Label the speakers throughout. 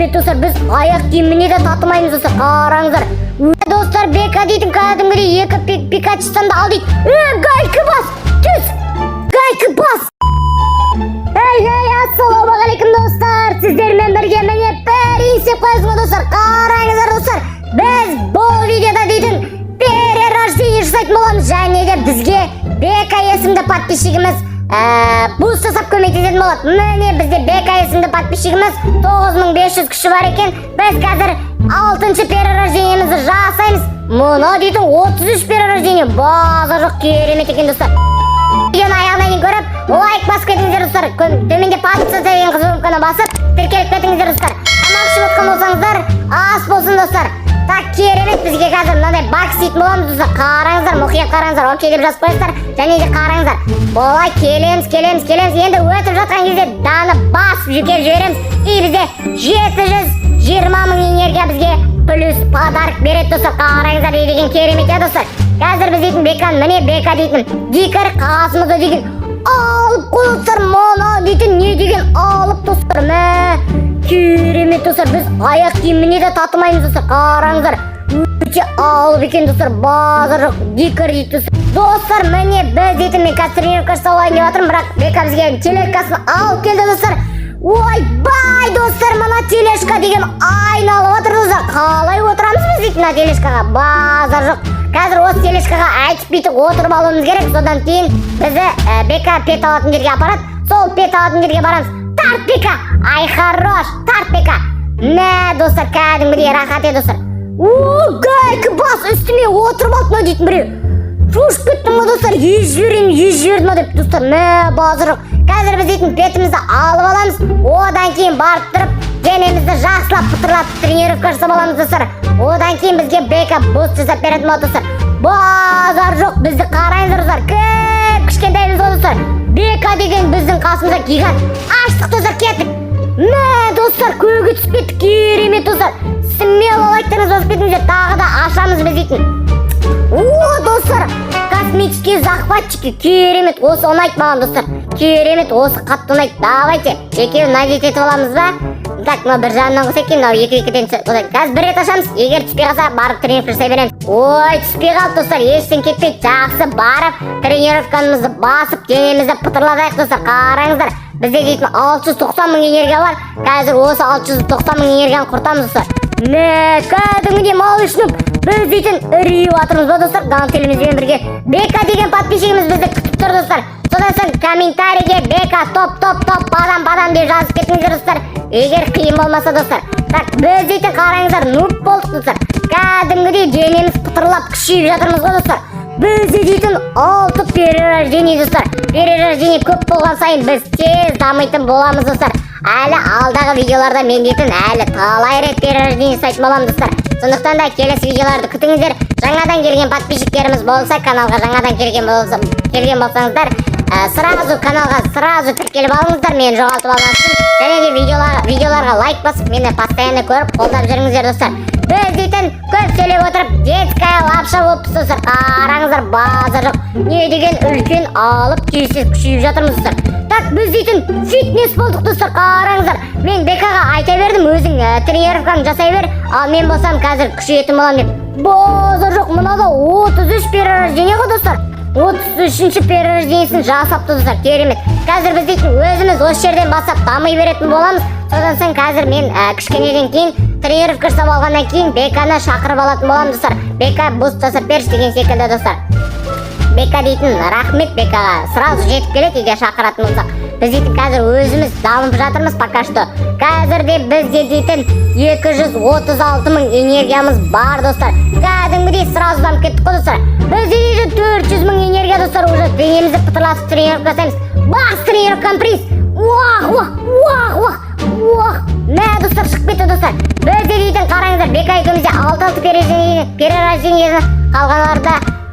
Speaker 1: Керемет достар, біз аяқ киіміне де татымаймыз достар, қараңыздар. Достар, Бека дейтін кәдімгідей екі Пикачистан да ал дейді. Гайкі бас, түс, гайкі бас. Ассалаумағалейкум достар, сіздермен бірге міне бір есеп қойыңыз достар, қараңыздар достар. Біз бұл видеода дейтін перерождение жасайтын боламыз, және де бізге Бека есімді подписчигіміз буст жасап көмектесетін болады. Міне бізде Бека есімді подписчигіміз 9500 күші бар екен. Біз қазір 6-шы перерождениемізді жасаймыз. Мұны дейтін 33 перерождение база жоқ, керемет екен достар. Видеоны аяғына дейін көріп, лайк басып кетіңіздер достар. Төменде подписаться деген қызыл кнопканы басып, тіркеліп кетіңіздер достар. Тамақ ішіп отқан болсаңыздар, ас болсын достар. Так, керемет, бізге қазір мынандай бакс дейтін боламыз достар. Қараңыздар, мұқият қараңыздар, окей деп жазып қойыңыздар. Және де қараңыздар. Болай келеміз. Енді өтіп жатқан кезде даны басып жүкеп жібереміз. И бізде 720 мың энергия бізге плюс подарок береді достар. Қараңыздар, деген керемет я достар. Қазір біз дейтін Бекан, міне Бека дейтін дикар қасымызды деген алып қойыптар. Мұны дейтін не деген алып достар. Керемет достар, біз аяқ киіміне де татымаймыз достар. Қараңыздар, өте алып екен достар, базар жоқ, дикар дейді достар. Міне біз дейтін мен қазір тренировка жасауын деп жатырмын, бірақ Бека бізге тележкасын алып келді достар. Ой бай достар, мына тележка деген айналып отыр достар. Қалай отырамыз біз дейтін мына тележкаға, базар жоқ. Қазір осы тележкаға айтып бүйтіп отырып алуымыз керек. Содан кейін бізді Бека пет алатын жерге апарады. Сол пет алатын жерге барамыз. Тарт Бека, ай хорош, тарт Бека. Достар, кәдімгідей рахат еді достар. Гайкі бас, үстіме отырып алды дейтін біреу. Шошып кеттім достар, ез жібердім деп достар. Базар жоқ. Қазір біз дейтін петімізді алып аламыз. Одан кейін барып тұрып, денемізді жақсылап пұтырлап тренировка жасап аламыз достар. Одан кейін бізге Бека буст жасап беретін болады достар. Базар жоқ, бізді қарайыңыздар достар. Кішкентаймыз ғой достар. Бека деген біздің қасымызда гигант. Аштық достар, кеттік. Достар, көге түсіп кеттік, керемет достар. Смело лайктарыңыз басып кетіңіздер, тағы да ашамыз біз дейтін. Достар, космические захватчики, керемет, осы ұнайды маған достар. Керемет, осы қатты ұнайды. Давайте, екеуін надеть етіп аламыз ба? Так, бір жағынан қоса екен, екі-екіден қазір бір рет ашамыз. Егер түспей қалса, барып тренировка жасай береміз. Ой, түспей қалды достар, ештен кетпейді. Жақсы барып тренировкамызды басып, денемізді пытырлатайық достар. Қараңыздар, бізде дейтін 690 мың энергия бар. Қазір осы 690 мың энергияны құртамыз достар. Кәдімгідей мал үшін біз дейтін үрейіп атырмыз ба достар, гантелімізбен бірге. Бека деген подписчигіміз бізді күтіп тұр достар. Содан соң комментарийге Бека топ бадам деп жазып кетіңіздер достар, егер қиын болмаса достар. Так, біз дейтін қараңыздар, нуб болдық достар. Кәдімгідей денеміз пытырлап күшейіп жатырмыз ғой достар. Біз дейтін 6 перерождение достар. Перерождение көп болған сайын біз тез дамитын боламыз достар. Әлі алдағы видеоларда мен дейтін әлі талай рет перерождение жасайтын боламыз достар. Сондықтан да келесі видеоларды күтіңіздер. Жаңадан келген подписчиктеріміз болса, каналға жаңадан келген болсаңыздар, сразу каналға сразу тіркеліп алыңыздар, мені жоғалтып алғансын. Және де видеоларға лайк басып, мені постоянно көріп қолдап жүріңіздер достар. Біз дейтін көп сөйлеп отырып, детская лапша болып достар. Қараңыздар, база жоқ. Не деген үлкен алып тез күшейіп жатырмыз достар. Так, біз дейтін фитнес болдық достар. Қараңыздар, мен Бекаға айта бердім, өзің тренировканы жасай бер, ал мен болсам қазір күшейетін болам деп. База жоқ, мынада 33 перерождение ғой достар. 33-ші перерождениесін жасапты достар, керемет. Қазір біз дейтін өзіміз осы жерден бастап дамай беретін боламыз. Содан соң қазір мен кішкенеден кейін тренировка жасап алғаннан кейін Беканы шақырып алатын боламын достар. Бека буст жасап берші деген секілді достар. Бека дейтін рахмет Бекаға, сразу жетіп келеді егер шақыратын болсақ. Біз дейтін қазір өзіміз дамып жатырмыз пока что. Қазірде бізде дейтін 236 мың энергиямыз бар достар. Кәдімгідей сразу дамып кеттік қой достар. Бізде дейтін 400 мың энергия достар, уже денемізді пытырласып тренировка жасаймыз. Бас тренировканы приз. Достар, шығып кетті достар. Бізде дейтін қараңыздар, Бека екеумізде 6 перерождение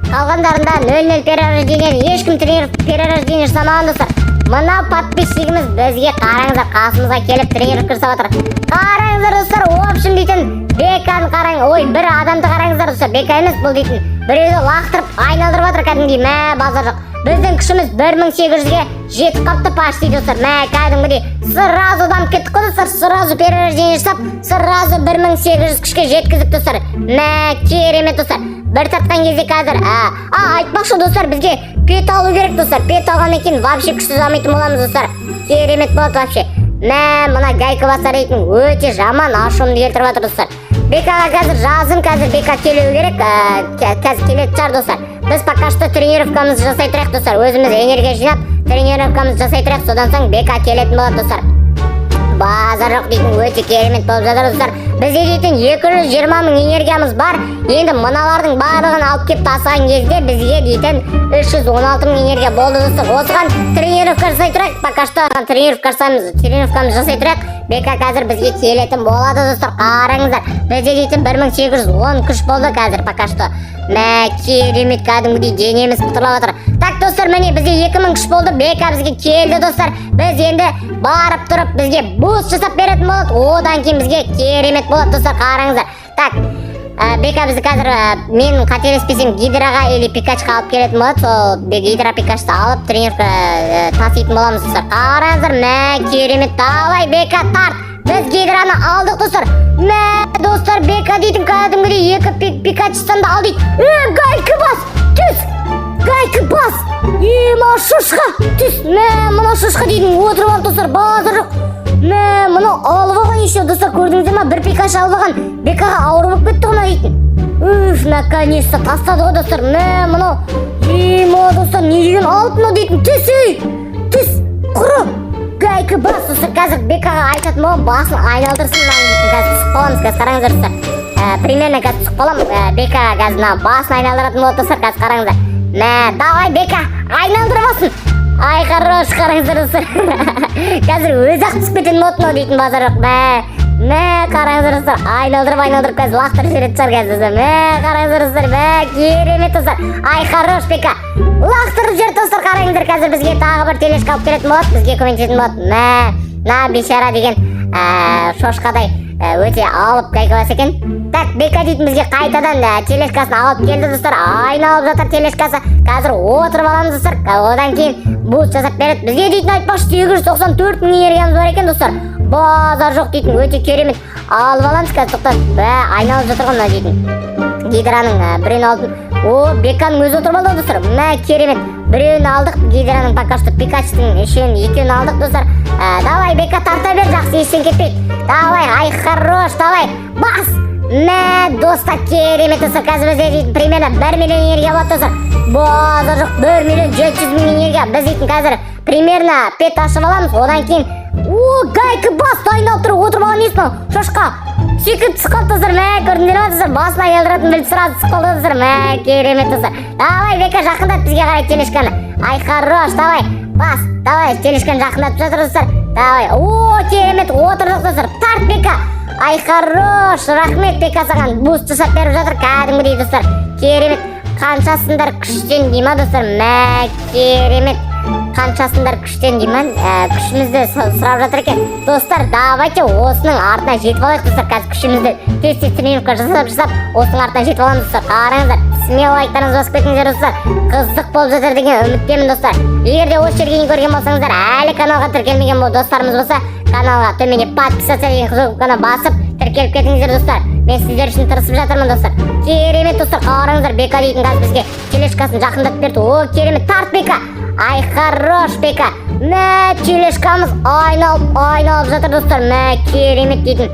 Speaker 1: қалғандарында 0-0 перерождение, ешкім перерождение жасамаған достар. Мына подписчигіміз бізге қараңыздар, қасымызға келіп тренировка жасап жатыр. Қараңыздар достар, общем дейтін Беканы қараңыз, ой, бір адамды қараңыздар достар. Бека емес бұл дейтін біреуді лақтырып айналдырып жатыр кәдімгідей. Базар жоқ. Біздің күшіміз 1800-ге жетіп қапты почти достар. Кәдімгідей сразу дамып кеттік қой достар. сразу перерождение жасап, сразу 1800 күшке жеткіздік достар. Мә, керемет достар. Бір тартқан кезде қазір айтпақшы достар, бізге пет алу керек достар. Пет алғаннан кейін вообще күшті дамитын боламыз достар. Керемет болады вообще. Мә, мына гайка басар дейтін өте жаман ашуымды келтіріп жатыр достар. БК-ға қазір жазым, қазір БК келеу керек, қазір келеді шығар достар. Біз пока что тренировкамызды жасай тұрайық достар. Өзіміз энергия жинап, тренировкамызды жасай тұрайық, содан соң БК келетін болады достар. Базар жоқ дейтін өте керемет болып жатыр достар. Бізде дейтін 220 мың энергиямыз бар. Енді мыналардың барлығын алып кеп тасыған кезде бізге дейтін 316 мың энергия болды достар. Осыған тренировка жасай тұрайық, пока что тренировкамызды жасай тұрайық. БК қазір бізге келетін болады достар. Қараңыздар, бізде дейтін 1810 күш болды қазір пока что. Мә, керемет, кәдімгідей денеміз пытырлап жатыр. Так достар, міне бізде 2000 күш болды, БК бізге келді достар. Біз енді барып тұрып бізге буст жасап беретін болады. Одан кейін бізге керемет болады достар, қараңыздар. Так, БК бізді қазір мен қателеспесем гидраға или пикачқа алып келетін болады. Сол гидра пикачты алып тренировка таситын боламыз достар. Қараңыздар, мә, керемет, давай БК тарт. Біз гидраны алдық достар. Мә, достар, БК дейтін кәдімгідей 2 пикачтан да алдық. Гайка бас, түс, гайка бас. Мына шошқа, түс, мә, мына шошқа дейтін отырып алып достар, базар жоқ. Мә, мұны алып алған еще достар, көрдіңіздер ма? 1 пикач алып алған, БК-ға ауыр болып кетті ғана дейтін. Наконец-то тастады ғой достар. Мә, мұны, достар, не деген алып мұны дейтін, түс, құры. Гайка бас достар, қазір БК-ға айтатын ма, басын айналдырсын дейтін, қазір түсіп қаламыз, қазір қараңыздар достар. Примерно қазір түсіп қалам, БК-ға қазір басын айналдыратын болады достар, қазір қараңыздар. Мә, давай БК, айналдырмасын. Ай, хорош, қараңыздар достар. Қазір өзі-ақ түсіп кететін болады дейтін базар жоқ. Мә, қараңыздар достар, айналдырып қазір лақтырып жіберетін шығар қазір достар. Мә, қараңыздар достар, мә, керемет достар. Ай, хорош БК, лақтырып жіберді достар, қараңыздар. Қазір бізге тағы бір телешка алып келетін болады, бізге көмектесетін болады. Мә, бейшара деген шошқадай өте алып гайка бас екен. Так, БК дейтін бізге қайтадан телешкасын алып келді достар. Айналып жатыр телешкасы. Қазір отырып аламыз достар. Одан кейін буст жасап береді. Бізге дейтін айтпақшы 894 мың энергиямыз бар екен достар. Базар жоқ дейтін өте керемет. Алып аламыз қазір тоқтат. Айналып жатыр ғой дейтін. Гидраның біреуін алдым. БК-ның өзі отырып алды достар. Мә, керемет. Біреуін алдық, гидраның пока что пикачтың екеуін алдық достар. Давай БК тарта бер, жақсы ештен кетпейді. Давай, ай, хорош, давай, бас. Мә, достар, керемет достар. Қазір бізде дейтін примерно 1 миллион энергия болады достар. Базар жоқ, 1 миллион 700 мың энергия. Біз дейтін қазір примерно 5 ашып аламыз. Одан кейін гайка бас дайындалып тұр, отырып алған несін ол, шошқа. Секіріп түсіп қалды достар. Мә, көрдіңдер ма достар, басын айналдыратын біліп сразу түсіп қалды достар. Мә, керемет достар. Давай БК, жақындат бізге қарай телешканы. Ай, хорош, давай, бас, давай, телешканы жақындатып жатыр достар. Давай, керемет, отырдық достар. Тарт БК. Ай, хорош, рахмет БК саған буст жасап беріп жатыр, кәдімгідей достар. Керемет, қаншасындар күштен дейма достар. Мә, керемет, қаншасындар күштен дейма, күшімізді сұрап жатыр екен достар. Давайте осының артына жетіп алайық достар. Қазір күшімізді тез тренировка жасап осының артына жетіп аламыз достар. Қараңыздар, смело лайктарыңызды басып кетіңіздер достар. Қызық болып жатыр деген үміттемін достар. Егер де осы жерге көрген болсаңыздар, әлі каналға тіркелмеген достарымыз болса, каналға төменде подписаться деген кнопканы басып тіркеліп кетіңіздер достар. Мен сіздер үшін тырысып жатырмын достар. Керемет достар, қараңыздар, БК дейтін қазір бізге телешкасын жақындатып берді. Керемет, тарт БК. Ай, хорош БК. Мә, телешкамыз айналып жатыр достар. Мә, керемет дейтін.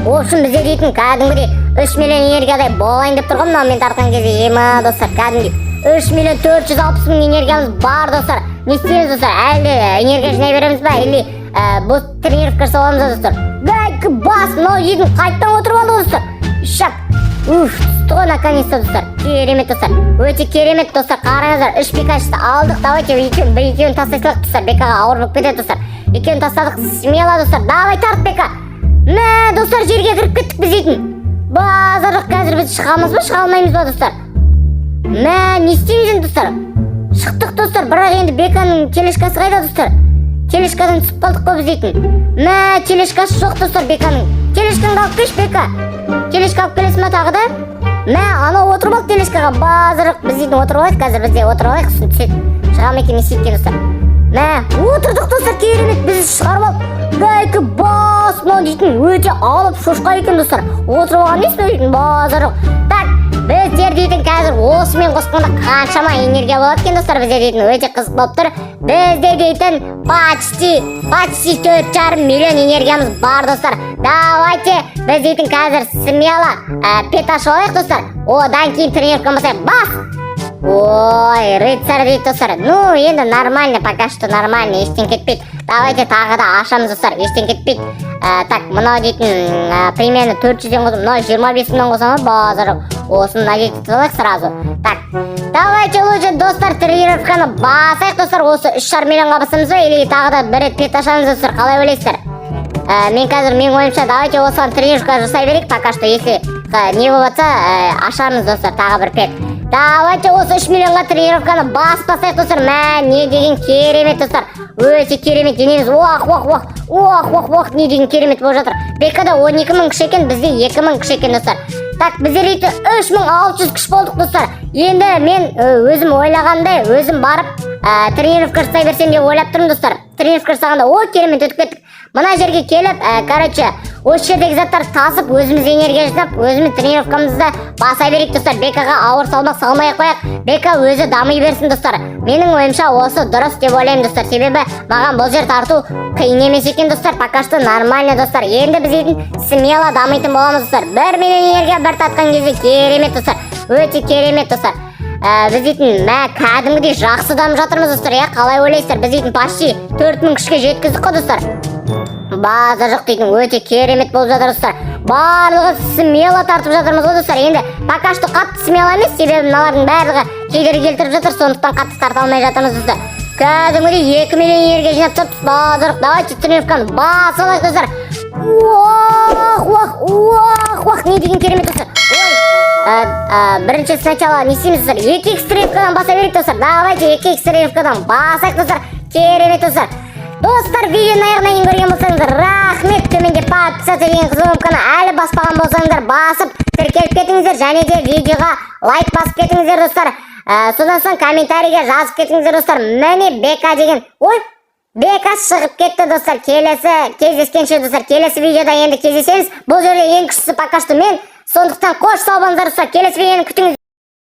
Speaker 1: Общем, бізде дейтін кәдімгідей 3 миллион энергиядай болайын деп тұрғым, мен тартқан кезде ема достар, кәдімгідей 3 миллион 460 мың энергиямыз бар достар. Не істейміз достар, әлде энергия жинай береміз ба, или бұл тренировка жасап аламыз достар. Гайка бас, мынау дейтін қайттан отырып алды достар. Шап, түсті ғой наконец-то достар. Керемет достар, өте керемет достар. Қараңыздар, 3 пикачты алдық. Давайте екеуін тастайсылық достар. БК-ға ауыр болып кетеді достар. Екеуін тастадық, смело достар. Давай тарт БК. Мә, достар, жерге кіріп кеттік біз дейтін. Базарлық, қазір біз шығамыз ба, шыға алмаймыз ба достар. Мә, не істейміз достар. Шықтық достар, бірақ енді БК-ның телешкасы қайда достар. Телешкадан түсіп қалдық қой біз дейтін. Мә, телешкасы жоқ достар БК-ның. Телешканы алып келші БК. Телешка алып келесің ма тағы да? Мә, анау отырып алып телешкаға. Базарлық, біз дейтін отырып алайық, қазір бізде отырып алайық, сосын түседі. Шығам екен, не істейді достар. Мә, отырдық достар, керемет, біз шығарып алып. Гайка бас мынау дейтін өте алып шошқа екен достар. Отырып алған дейсіз дейтін базар жоқ. Так, біздер дейтін қазір осымен қосқанда қаншама энергия болады екен достар. Біздер дейтін өте қызық болып тұр. Бізде дейтін почти 4,5 миллион энергиямыз бар достар. Давайте біз дейтін қазір смело пет ашып алайық достар. Одан кейін тренировка жасайық. Бас! Ой, рыцарь дейді достар. Ну, енді нормально, пока что нормально, ештен кетпейді. Давайте тағы да ашамыз достар, ештен кетпейді. Так, мынау дейтін примерно 400-ден қосым, мынау 25-ден қосамыз, базар жоқ. Осыны налетіп алайық сразу. Так, давайте лучше достар тренировканы басайық достар. Осы 3,5 миллионға басамыз ба, или тағы да бір рет пет ашамыз достар, қалай ойлайсыздар? Мен қазір менің ойымша давайте осыған тренировка жасай берейік, пока что если не болса ашамыз достар, тағы бір пет. Давайте осы 3 миллионға тренировканы баспасайық достар. Не деген керемет достар. Өте керемет денеміз. Ох, не деген керемет болып жатыр. БК-да 12 мың күш екен, бізде 2 мың күш екен достар. Так, біздер 3600 күш болдық достар. Енді мен өзім ойлағандай, өзім барып тренировка жасай берсем деп ойлап тұрмын достар. Тренировка жасағанда о керемет өтіп кеттік. Мына жерге келіп, короче, осы жердегі заттарды тасып, өзіміз энергия жинап, өзіміз тренировкамызды баса берейік достар. БК-ға ауыр салмақ салмай қояйық. БК өзі дамый берсін достар. Менің ойымша осы дұрыс деп ойлаймын достар. Себебі маған бұл жер тарту қиын емес екен достар. Пока что нормально достар. Енді біз дейтін смело дамайтын боламыз достар. 1 миллион энергия бір татқан кезде керемет достар. Өте керемет достар. Біз дейтін кәдімгідей жақсы дамып жатырмыз достар. Қалай ойлайсыздар? Біз дейтін почти 4000 күшке жеткіздік қой достар. Базар жоқ дейтін өте керемет болып жатыр достар. Барлығы смело тартып жатырмыз ғой достар. Енді пока что қатты смело емес, себебі мыналардың барлығы кедергі келтіріп жатыр, сондықтан қатты тарта алмай жатырмыз достар. Кәдімгідей 2 миллион энергия жинап тұрып, базар жоқ. Давайте тренировканы басып алайық достар. Ох, не деген керемет достар. Бірінші сначала не істейміз достар? 2х тренировкадан баса берейік достар. Давайте 2х тренировкадан басайық достар. Керемет достар. Достар, видеоның аяғына дейін көрген болсаңыздар, рахмет. Төменде подписаться деген қызыл кнопканы әлі баспаған болсаңыздар, басып тіркеліп кетіңіздер, және де видеоға лайк басып кетіңіздер достар. Содан соң комментарийге жазып кетіңіздер достар. Міне БК деген, БК шығып кетті достар. Келесі кездескенше достар, келесі видеода енді кездесеміз. Бұл жерде ең күштісі пока что мен. Сондықтан қош сау болыңыздар достар. Келесі видеоны күтіңіздер.